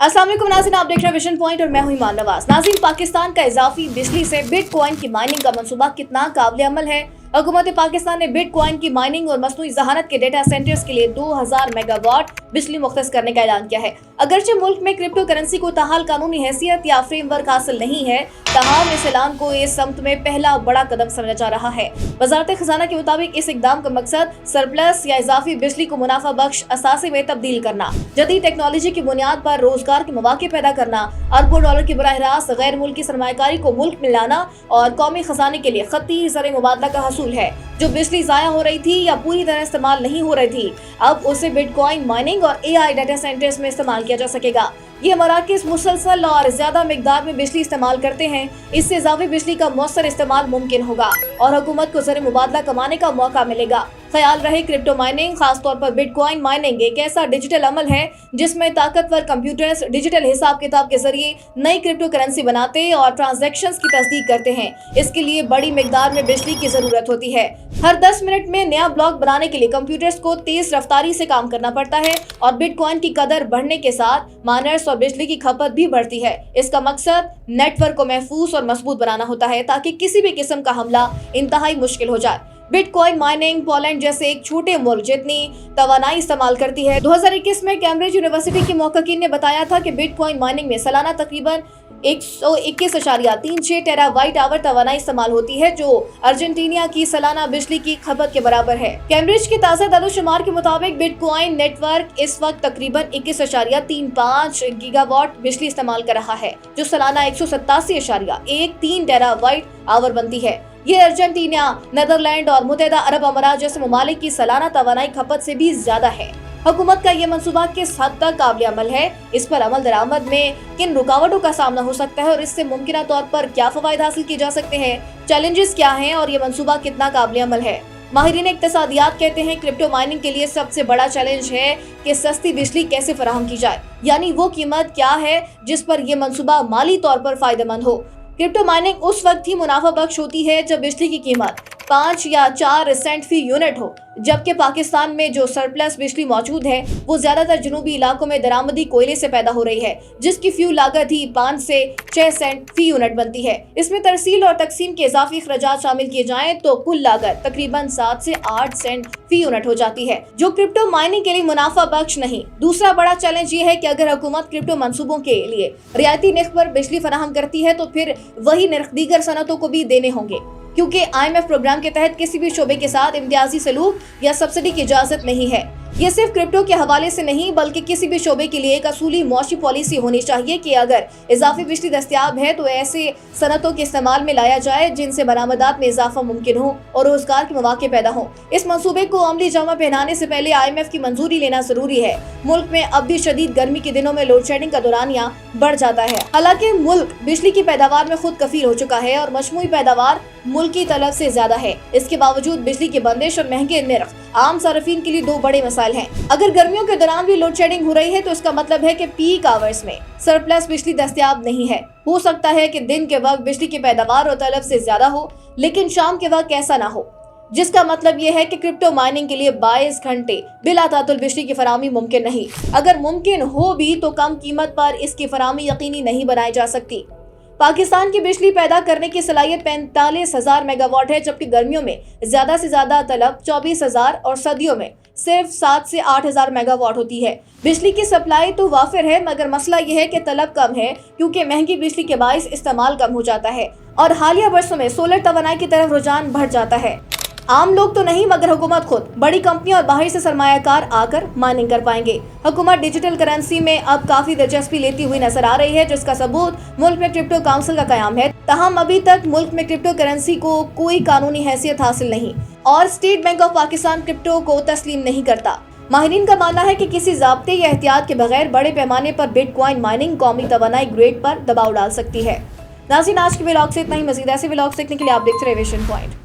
अस्सलाम वालेकुम नाज़रीन, आप देख रहे हैं विजन पॉइंट और मैं हूं ईमान नवाज। नाज़रीन, पाकिस्तान का इजाफी बिजली से बिटकॉइन की माइनिंग का मंसूबा कितना काबिल अमल है। हुकूमत पाकिस्तान ने बिटकॉइन की माइनिंग और मसनूई ज़हानत के डेटा सेंटर्स के लिए 2000 मेगावाट बिजली मुख्तस करने का ऐलान किया है। अगरचे मुल्क में क्रिप्टो करेंसी को ताहाल कानूनी हैसियत या फ्रेमवर्क हासिल नहीं है, ताहम इस ऐलान को इस समत में पहला बड़ा कदम समझा जा रहा है। वजारत खजाना के मुताबिक इस इकदाम का मकसद सरप्लस या इजाफी बिजली को मुनाफा बख्श असासे में तब्दील करना, जदीद टेक्नोलॉजी की बुनियाद पर रोजगार के मौके पैदा करना, अरबों डॉलर की बराह रास्त गैर मुल्की सरमायाकारी को मुल्क में लाना और कौमी खजाने के लिए खती ज़र मुबादला का हसूल है। जो बिजली जाया हो रही थी या पूरी तरह इस्तेमाल नहीं हो रही थी, अब उसे बिटकॉइन माइनिंग और AI डाटा सेंटर्स में इस्तेमाल किया जा सकेगा। ये मराकज़ मुसलसल और ज्यादा मिकदार में बिजली इस्तेमाल करते हैं। इससे इजाफी बिजली का मौसर इस्तेमाल मुमकिन होगा और हुकूमत को ज़र मुबादला कमाने का मौका मिलेगा। ख्याल रहे, क्रिप्टो माइनिंग, खासतौर पर बिटकॉइन माइनिंग, एक ऐसा डिजिटल अमल है जिसमें ताकतवर कंप्यूटर्स डिजिटल हिसाब किताब के जरिए नई क्रिप्टो करेंसी बनाते और ट्रांजैक्शंस की तस्दीक करते हैं। इसके लिए बड़ी मिकदार में बिजली की जरूरत होती है। हर 10 मिनट में नया ब्लॉक बनाने के लिए कंप्यूटर्स को तेज रफ्तारी से काम करना पड़ता है और बिटकॉइन की कदर बढ़ने के साथ माइनर्स और बिजली की खपत भी बढ़ती है। इसका मकसद नेटवर्क को महफूज और मजबूत बनाना होता है ताकि किसी भी किस्म का हमला इंतहाई मुश्किल हो जाए। बिटकॉइन माइनिंग पोलैंड जैसे एक छोटे मुल्क जितनी तवानाई इस्तेमाल करती है। 2021 में कैम्ब्रिज यूनिवर्सिटी के मोहक्किन ने बताया था कि बिटकॉइन माइनिंग में सालाना तकरीबन 121.36 टेराबाइट आवर तवानाई इस्तेमाल होती है, जो अर्जेंटीना की सालाना बिजली की खपत के बराबर है। कैम्ब्रिज के ताज़ा दादोशुमार के मुताबिक बिटकॉइन नेटवर्क इस वक्त तकरीबन 21.35 गीगावाट बिजली इस्तेमाल कर रहा है, जो सालाना 187.13 टेराबाइट आवर बनती है। ये अर्जेंटीना, नेदरलैंड और मुत्तहिदा अरब अमारात जैसे ममालिक की सालाना तवानाई खपत से भी ज्यादा है। हुकूमत का ये मंसूबा किस हद तक काबिल अमल है, इस पर अमल दरामद में किन रुकावटों का सामना हो सकता है और इससे मुमकिन तौर पर क्या फवायद हासिल किए जा सकते हैं, चैलेंजेस क्या हैं और ये मंसूबा कितना काबिल अमल है। माहिरीन इक्तिसादियात कहते हैं क्रिप्टो माइनिंग के लिए सबसे बड़ा चैलेंज है कि सस्ती बिजली कैसे फराहम की जाए, यानी वो कीमत क्या है जिस पर ये मंसूबा माली तौर पर फायदेमंद हो। क्रिप्टो माइनिंग उस वक्त ही मुनाफा बख्श होती है जब बिजली की कीमत 5 या 4 सेंट फी यूनिट हो, जबकि पाकिस्तान में जो सरप्लस बिजली मौजूद है वो ज्यादातर जनूबी इलाकों में दरामदी कोयले से पैदा हो रही है, जिसकी फ्यूल लागत ही 5 से 6 सेंट फी यूनिट बनती है। इसमें तरसील और तकसीम के इजाफी अखराजात शामिल किए जाएं तो कुल लागत तकरीबन 7 से 8 सेंट फी यूनिट हो जाती है, जो क्रिप्टो माइनिंग के लिए मुनाफा बख्श नहीं। दूसरा बड़ा चैलेंज ये है कि अगर हुकूमत क्रिप्टो मंसूबों के लिए रियायती निर्ख पर बिजली फराहम करती है तो फिर वही निर्ख दीगर सनतों को भी देने होंगे, क्योंकि IMF प्रोग्राम के तहत किसी भी शोबे के साथ इम्तियाजी सलूक या सब्सिडी की इजाजत नहीं है। ये सिर्फ क्रिप्टो के हवाले से नहीं बल्कि किसी भी शोबे के लिए एक असूली मौशी पॉलिसी होनी चाहिए कि अगर इजाफी बिजली दस्तयाब है तो ऐसे सनतों के इस्तेमाल में लाया जाए जिनसे बरामदात में इजाफा मुमकिन हो और रोजगार के मौके पैदा हो। इस मंसूबे को अमली जामा पहनाने से पहले IMF की मंजूरी लेना जरूरी है। मुल्क में अब भी शदीद गर्मी के दिनों में लोड शेडिंग का दौरानिया बढ़ जाता है। हालांकि मुल्क बिजली की पैदावार में खुद कफील हो चुका है और मजमूई पैदावार मुल्क की तलब से ज्यादा है। इसके बावजूद बिजली की बंदिश और महंगे निर्ख आम सार्फिन के लिए दो बड़े मसाइल हैं। अगर गर्मियों के दौरान भी लोड शेडिंग हो रही है तो इसका मतलब है कि पीक आवर्स में सरप्लस बिजली दस्तयाब नहीं है। हो सकता है कि दिन के वक्त बिजली की पैदावार और तलब से ज्यादा हो, लेकिन शाम के वक्त ऐसा ना हो, जिसका मतलब ये है कि क्रिप्टो माइनिंग के लिए 22 घंटे बिला तातुल बिजली की फराहमी मुमकिन नहीं। अगर मुमकिन हो भी तो कम कीमत पर इसकी फराहमी यकीनी नहीं बनाई जा सकती। पाकिस्तान की बिजली पैदा करने की सलाहियत 45,000 मेगावाट है, जबकि गर्मियों में ज्यादा से ज्यादा तलब 24,000 और सर्दियों में सिर्फ 7 से 8,000 मेगावाट होती है। बिजली की सप्लाई तो वाफिर है, मगर मसला यह है कि तलब कम है क्योंकि महंगी बिजली के बाइस इस्तेमाल कम हो जाता है और हालिया बरसों में सोलर तवानाई की तरफ रुझान बढ़ जाता है। आम लोग तो नहीं मगर हुकूमत खुद, बड़ी कंपनियां और बाहर से सरमायाकार आकर माइनिंग कर पाएंगे। हुकूमत डिजिटल करेंसी में अब काफी दिलचस्पी लेती हुई नजर आ रही है, जिसका सबूत मुल्क में क्रिप्टो काउंसिल का कयाम है। ताहम अभी तक मुल्क में क्रिप्टो करेंसी को कोई कानूनी हैसियत हासिल नहीं और state bank of Pakistan crypto को तस्लीम नहीं करता। माहिरीन का मानना है कि किसी ज़ाब्ते या एहतियात के बगैर बड़े पैमाने पर बिटकॉइन माइनिंग कौमी तवानाई ग्रेड पर दबाव डाल सकती है। नाज़रीन, आज के व्लॉग से इतना ही। मज़ीद ऐसे व्लॉग्स देखने के लिए आप देखते रहिए विजन पॉइंट।